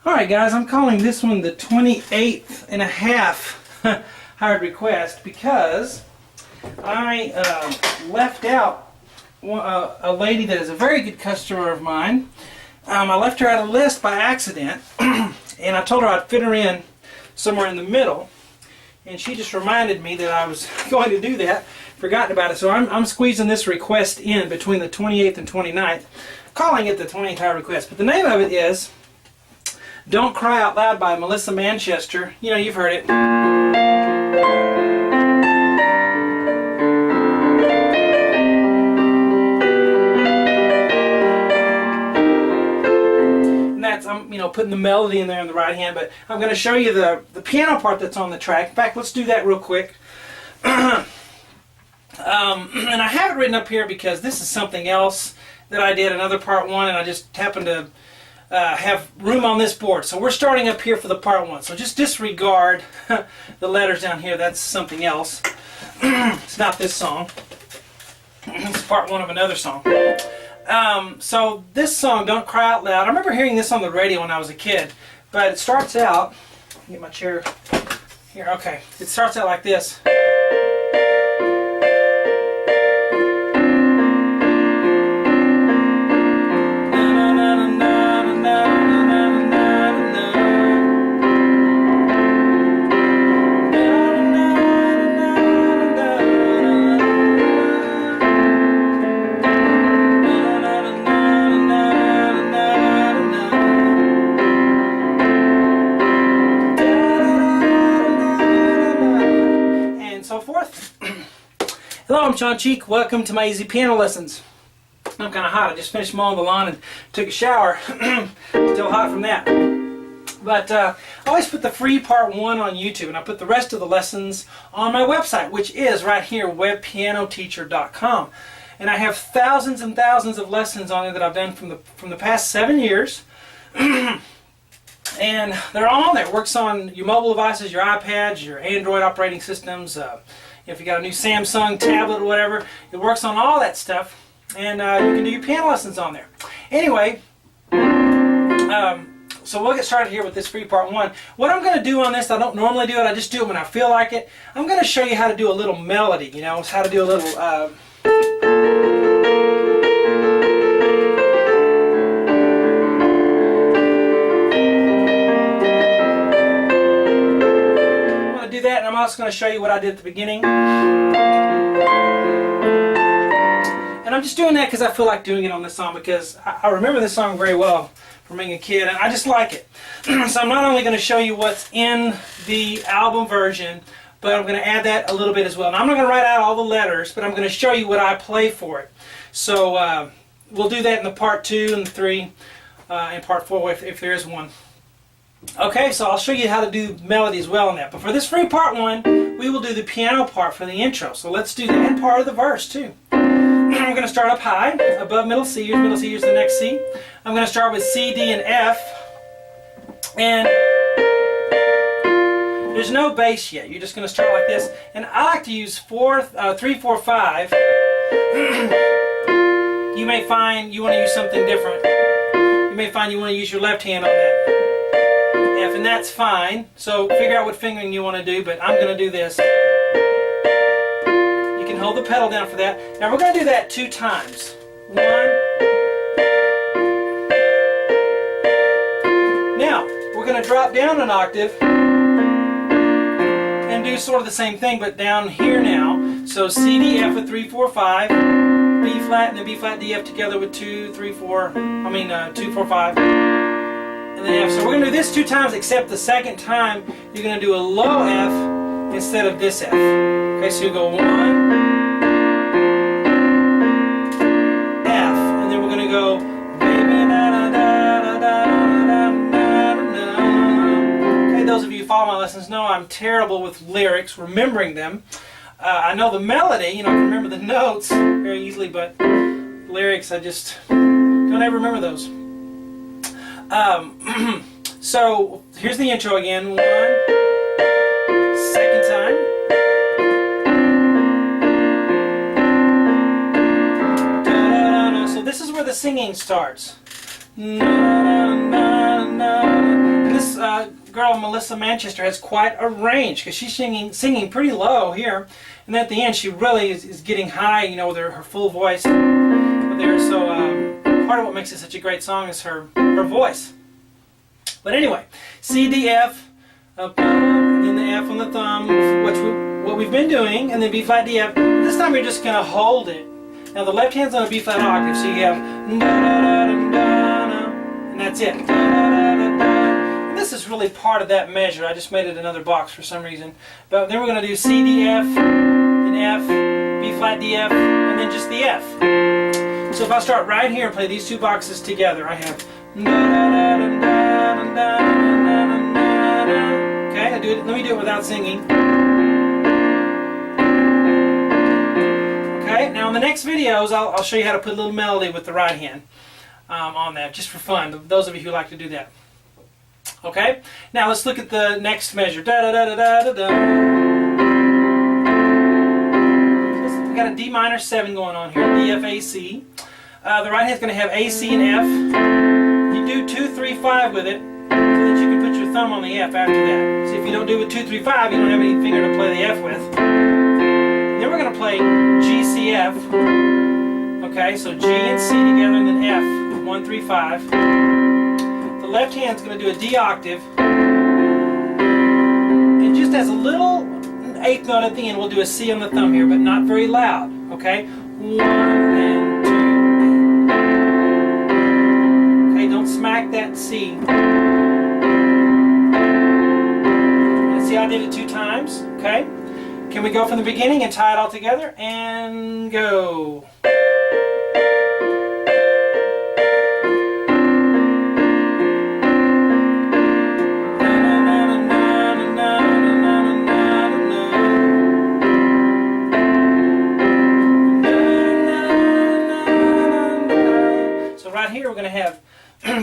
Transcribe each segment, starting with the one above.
Alright guys, I'm calling this one the 28th and a half hired request because I left out a lady that is a very good customer of mine. I left her out of a list by accident and I told her I'd fit her in somewhere in the middle, and she just reminded me that I was going to do that, forgotten about it. So I'm squeezing this request in between the 28th and 29th, calling it the 28th hired request. But the name of it is Don't Cry Out Loud by Melissa Manchester. You know, you've heard it. And that's, I'm putting the melody in there in the right hand, but I'm going to show you the piano part that's on the track. In fact, let's do that real quick. And I have it written up here because this is something else that I did, another part one, and I just happened to have room on this board. So we're starting up here for the part one. So just disregard the letters down here. That's something else. It's not this song. It's part one of another song. So this song, Don't Cry Out Loud, I remember hearing this on the radio when I was a kid. But it starts out, get my chair here, okay. It starts out like this. Hello, I'm John Cheek. Welcome to my easy piano lessons. I'm kind of hot. I just finished mowing the lawn and took a shower. Still hot from that. But I always put the free part one on YouTube, and I put the rest of the lessons on my website, which is right here, webpianoteacher.com. And I have thousands and thousands of lessons on it that I've done from the past 7 years. And they're all on there. It works on your mobile devices, your iPads, your Android operating systems. If you got a new Samsung tablet or whatever, it works on all that stuff, and you can do your piano lessons on there. Anyway, so we'll get started here with this free part one. What I'm going to do on this, I don't normally do it, I just do it when I feel like it. I'm going to show you how to do a little melody, how to do a little... that, and I'm also going to show you what I did at the beginning. And I'm just doing that because I feel like doing it on this song, because I remember this song very well from being a kid, and I just like it. So I'm not only going to show you what's in the album version, but I'm going to add that a little bit as well. And I'm not going to write out all the letters, but I'm going to show you what I play for it. So we'll do that in the part 2 and 3 and part 4 if there is one. Okay, so I'll show you how to do melody as well in that. But for this free part one, we will do the piano part for the intro. So let's do that, and part of the verse too. I'm going to start up high, above middle C. Here's the next C. I'm going to start with C, D, and F. And there's no bass yet. You're just going to start like this. And I like to use 3, 4, 5. You may find you want to use something different. You may find you want to use your left hand on that F, and that's fine. So figure out what fingering you want to do, but I'm going to do this. You can hold the pedal down for that. Now we're going to do that 2 times. 1. Now we're going to drop down an octave and do sort of the same thing, but down here now. So C, D, F with 3, 4, 5, B flat, and then B flat, D, F together with 2, 4, 5. And then F. So we're going to do this 2 times, except the second time you're going to do a low F instead of this F. Okay, so you go 1, F, and then we're going to go baby da da da da da da da da. Okay, those of you who follow my lessons know I'm terrible with lyrics, remembering them. I know the melody, I can remember the notes very easily, but lyrics I just don't ever remember those. So here's the intro again. 1, second time. Da, da, da. So this is where the singing starts. Na, na, na, na, girl, Melissa Manchester, has quite a range because she's singing pretty low here, and then at the end she really is getting high, you know, with her full voice there. So part of what makes it such a great song is her voice. But anyway, C, D, F, and then the F on the thumb, what we've been doing, and then B flat, D, F. This time you're just going to hold it. Now the left hand's on a B flat octave, so you have da, da, da, da, da, da, and that's it. Da, da, da, da. And this is really part of that measure. I just made it another box for some reason. But then we're going to do C, D, F, then F, B flat, D, F, and then just the F. So if I start right here and play these two boxes together, I have da, da, da, da, da, da, da, da, da. Okay, I do it. Let me do it without singing. Okay, now in the next videos, I'll show you how to put a little melody with the right hand on that, just for fun, those of you who like to do that. Okay, now let's look at the next measure. Da da da da da da da. We got a D minor 7 going on here, D, F, A, C. The right hand's going to have A, C, and F. You do 2, 3, 5 with it, so that you can put your thumb on the F after that. So if you don't do it with 2, 3, 5, you don't have any finger to play the F with. Then we're going to play G, C, F. Okay, so G and C together, and then F, 1, 3, 5. The left hand's going to do a D octave. And just as a little eighth note at the end, we'll do a C on the thumb here, but not very loud. Okay, 1 and 2. Okay, don't smack that C. And see how I did it 2 times? Okay. Can we go from the beginning and tie it all together? And go. So right here we're going to have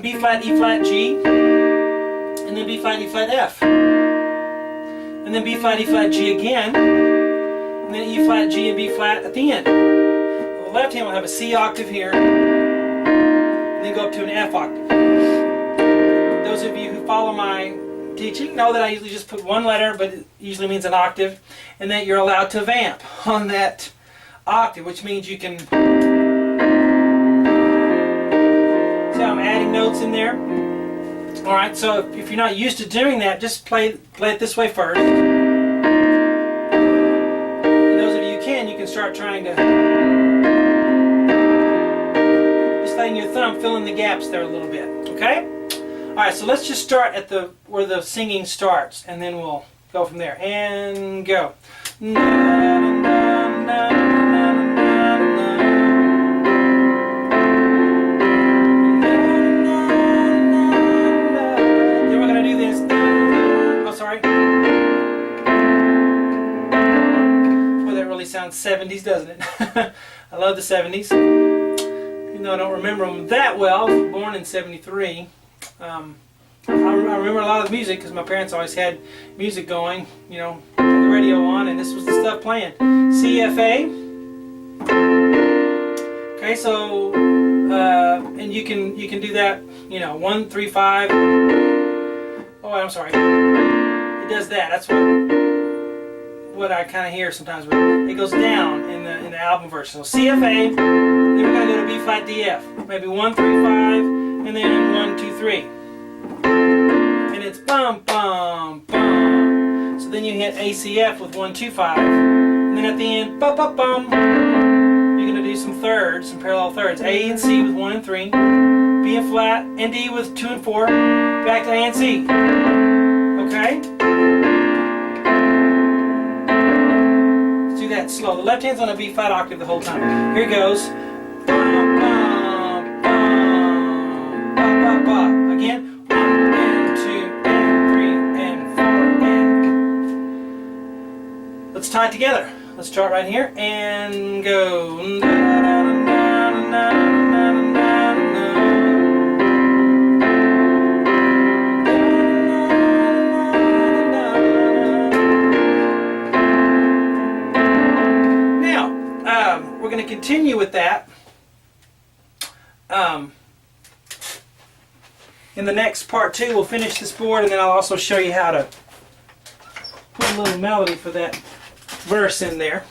B flat, E flat, G, and then B flat, E flat, F. And then B flat, E flat, G again, and then E flat, G, and B flat at the end. The left hand will have a C octave here, and then go up to an F octave. Those of you who follow my teaching know that I usually just put one letter, but it usually means an octave, and that you're allowed to vamp on that octave, which means you can... See how I'm adding notes in there? Alright, so if you're not used to doing that, just play it this way first. And those of you who can, you can start trying to... Just letting your thumb fill in the gaps there a little bit, okay? Alright, so let's just start at where the singing starts, and then we'll go from there. And go. Sounds 70s, doesn't it? I love the 70s. Even though I don't remember them that well. I was born in 73. I remember a lot of the music because my parents always had music going, you know, the radio on, and this was the stuff playing. C, F, A. Okay, so and you can do that, you know, 1, 3, 5. Oh, I'm sorry. It does that. That's what I kind of hear sometimes, but it goes down in the album version. So C, F, A, then we're going to go to B flat, D, F. Maybe 1, 3, 5, and then 1, 2, 3. And it's bum, bum, bum. So then you hit A, C, F with 1, 2, 5. And then at the end, bum, bum, bum. You're going to do some thirds, some parallel thirds. A and C with 1 and 3. B and flat, and D with 2 and 4. Back to A and C. Okay? That slow. The left hand's on a B flat octave the whole time. Here it goes. Bum, bum, bum, ba, ba, ba. Again. 1 and 2 and 3 and 4 and... Let's tie it together. Let's start right here and go. We're going to continue with that. in the next part 2, we'll finish this board, and then I'll also show you how to put a little melody for that verse in there.